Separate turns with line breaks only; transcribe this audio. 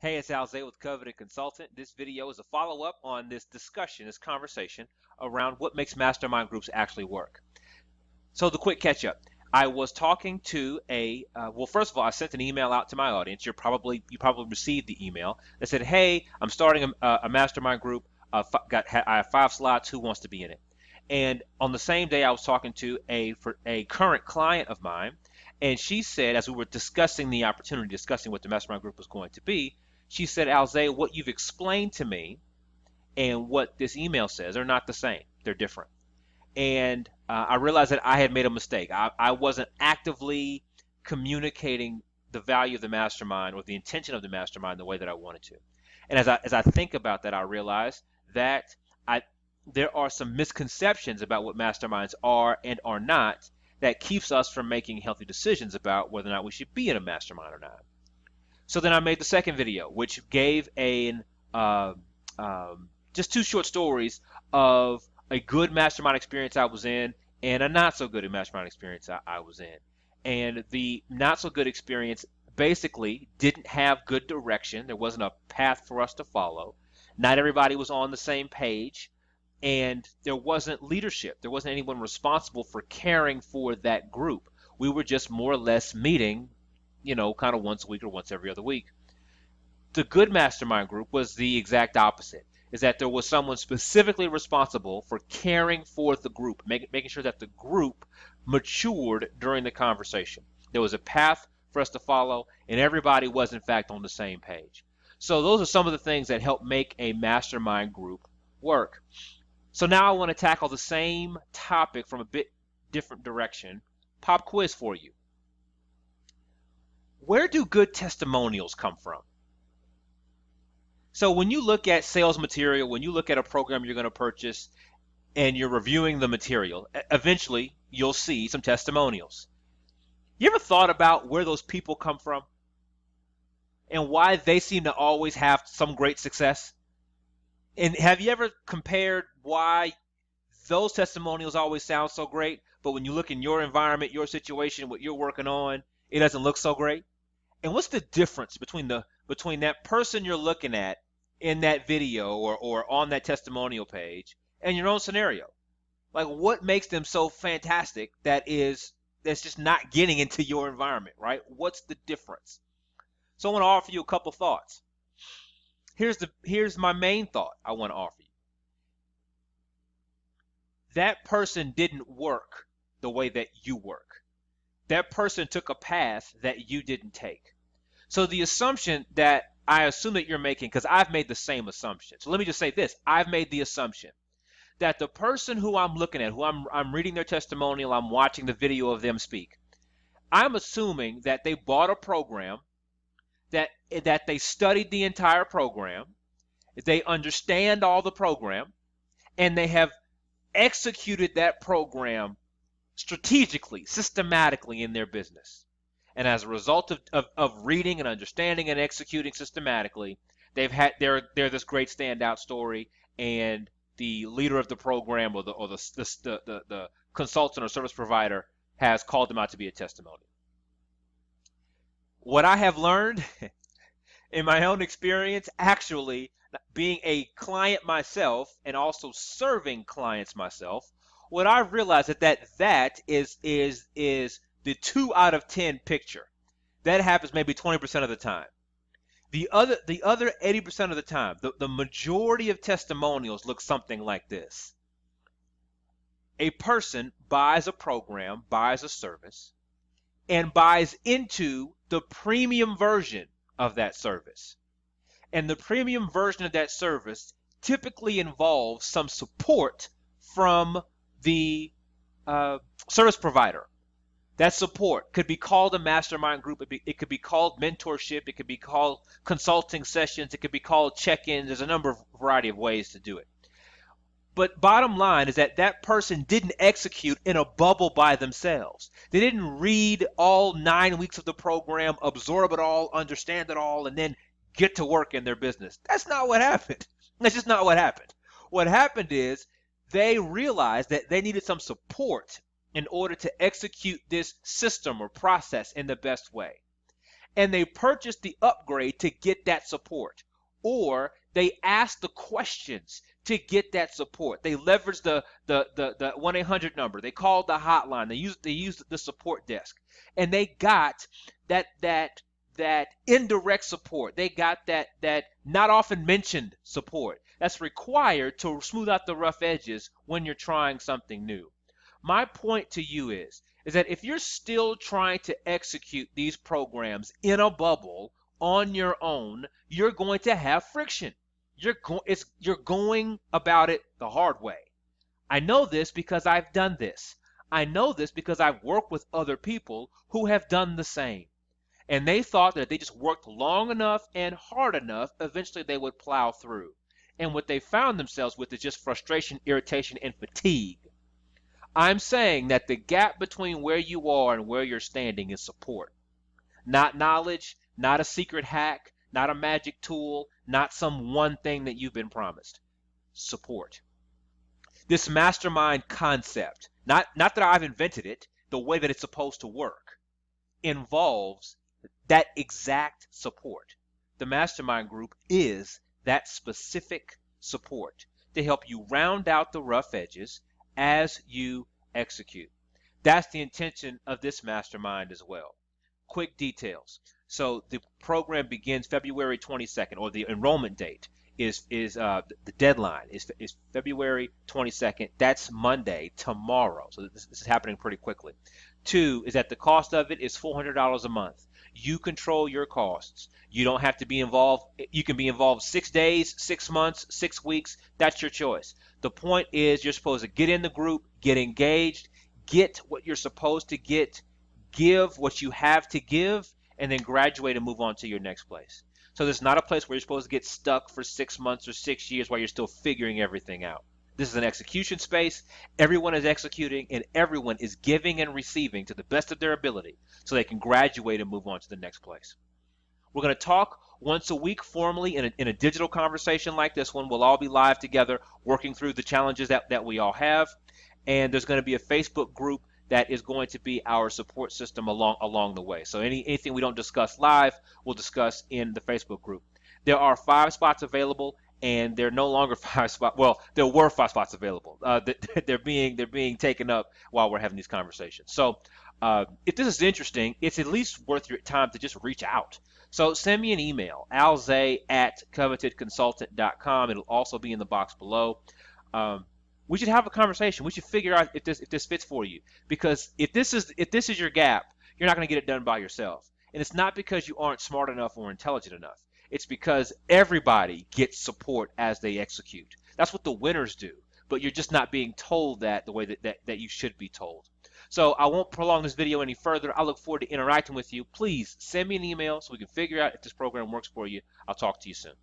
Hey, it's Alzay with Coveted Consultant. This video is a follow-up on this discussion, this conversation around what makes mastermind groups actually work. So the quick catch-up. I was talking to well, first of all, I sent an email out to my audience. You probably received the email that said, "Hey, I'm starting a mastermind group. I have 5 slots. Who wants to be in it?" And on the same day, I was talking to a current client of mine, and she said, as we were discussing the opportunity, discussing what the mastermind group was going to be, she said, "Alzay, what you've explained to me and what this email says are not the same. They're different." And I realized that I had made a mistake. I wasn't actively communicating the value of the mastermind or the intention of the mastermind the way that I wanted to. And as I think about that, I realize that I there are some misconceptions about what masterminds are and are not that keeps us from making healthy decisions about whether or not we should be in a mastermind or not. So then I made the second video, which gave uh, just 2 short stories of a good mastermind experience I was in and a not so good mastermind experience I was in. And the not so good experience basically didn't have good direction. There wasn't a path for us to follow. Not everybody was on the same page, and there wasn't leadership. There wasn't anyone responsible for caring for that group. We were just more or less meeting, kind of once a week or once every other week. The good mastermind group was the exact opposite, is that there was someone specifically responsible for caring for the group, making sure that the group matured during the conversation. There was a path for us to follow, and everybody was, in fact, on the same page. So those are some of the things that help make a mastermind group work. So now I want to tackle the same topic from a bit different direction. Pop quiz for you. Where do good testimonials come from? So when you look at sales material, when you look at a program you're going to purchase and you're reviewing the material, eventually you'll see some testimonials. You ever thought about where those people come from and why they seem to always have some great success? And have you ever compared why those testimonials always sound so great, but when you look in your environment, your situation, what you're working on, it doesn't look so great? And what's the difference between that person you're looking at in that video or on that testimonial page and your own scenario? Like, what makes them so fantastic that's just not getting into your environment, right? What's the difference? So I want to offer you a couple thoughts. Here's my main thought I want to offer you. That person didn't work the way that you work. That person took a path that you didn't take. So the assumption that I assume that you're making, because I've made the same assumption. So let me just say this. I've made the assumption that the person who I'm looking at, who I'm reading their testimonial, I'm watching the video of them speak, I'm assuming that they bought a program, that they studied the entire program, they understand all the program, and they have executed that program strategically, systematically in their business. And as a result of reading and understanding and executing systematically, they're this great standout story, and the leader of the program or the consultant or service provider has called them out to be a testimonial. What I have learned in my own experience, actually being a client myself and also serving clients myself, what I've realized that is the 2 out of 10 picture. That happens maybe 20% of the time. The other 80% of the time, the majority of testimonials look something like this. A person buys a program, buys a service, and buys into the premium version of that service. And the premium version of that service typically involves some support from the service provider. That support could be called a mastermind group. It could be called mentorship. It could be called consulting sessions. It could be called check-ins. There's a variety of ways to do it. But bottom line is that person didn't execute in a bubble by themselves. They didn't read all 9 weeks of the program, absorb it all, understand it all, and then get to work in their business. That's not what happened. That's just not what happened. What happened is they realized that they needed some support in order to execute this system or process in the best way. and they purchased the upgrade to get that support, or they asked the questions to get that support. They leveraged the 1-800 number. They called the hotline. They used the support desk, and they got that indirect support. They got that not often mentioned support that's required to smooth out the rough edges when you're trying something new. My point to you is that if you're still trying to execute these programs in a bubble on your own, you're going to have friction. You're going about it the hard way. I know this because I've done this. I know this because I've worked with other people who have done the same. And they thought that if they just worked long enough and hard enough, eventually they would plow through. And what they found themselves with is just frustration, irritation, and fatigue. I'm saying that the gap between where you are and where you're standing is support. Not knowledge, not a secret hack, not a magic tool, not some one thing that you've been promised. Support. This mastermind concept, not that I've invented it, the way that it's supposed to work, involves that exact support. The mastermind group is that specific support to help you round out the rough edges as you execute. That's the intention of this mastermind as well. Quick details. So the program begins February 22nd, or the enrollment date is the deadline is February 22nd. That's Monday, tomorrow. So this is happening pretty quickly. 2 is that the cost of it is $400 a month. You control your costs. You don't have to be involved. You can be involved 6 days, 6 months, 6 weeks. That's your choice. The point is you're supposed to get in the group, get engaged, get what you're supposed to get, give what you have to give, and then graduate and move on to your next place. So this is not a place where you're supposed to get stuck for 6 months or 6 years while you're still figuring everything out. This is an execution space. Everyone is executing, and everyone is giving and receiving to the best of their ability so they can graduate and move on to the next place. We're going to talk once a week formally in a digital conversation like this one. We'll all be live together working through the challenges that we all have. And there's going to be a Facebook group that is going to be our support system along the way. So anything we don't discuss live, we'll discuss in the Facebook group. There are 5 spots available, and they're no longer 5 spots. Well, there were 5 spots available. They're being taken up while we're having these conversations. So if this is interesting, it's at least worth your time to just reach out. So send me an email, alzay@covetedconsultant.com. It'll also be in the box below. We should have a conversation. We should figure out if this fits for you. Because if this is your gap, you're not going to get it done by yourself. And it's not because you aren't smart enough or intelligent enough. It's because everybody gets support as they execute. That's what the winners do. But you're just not being told that the way that you should be told. So I won't prolong this video any further. I look forward to interacting with you. Please send me an email so we can figure out if this program works for you. I'll talk to you soon.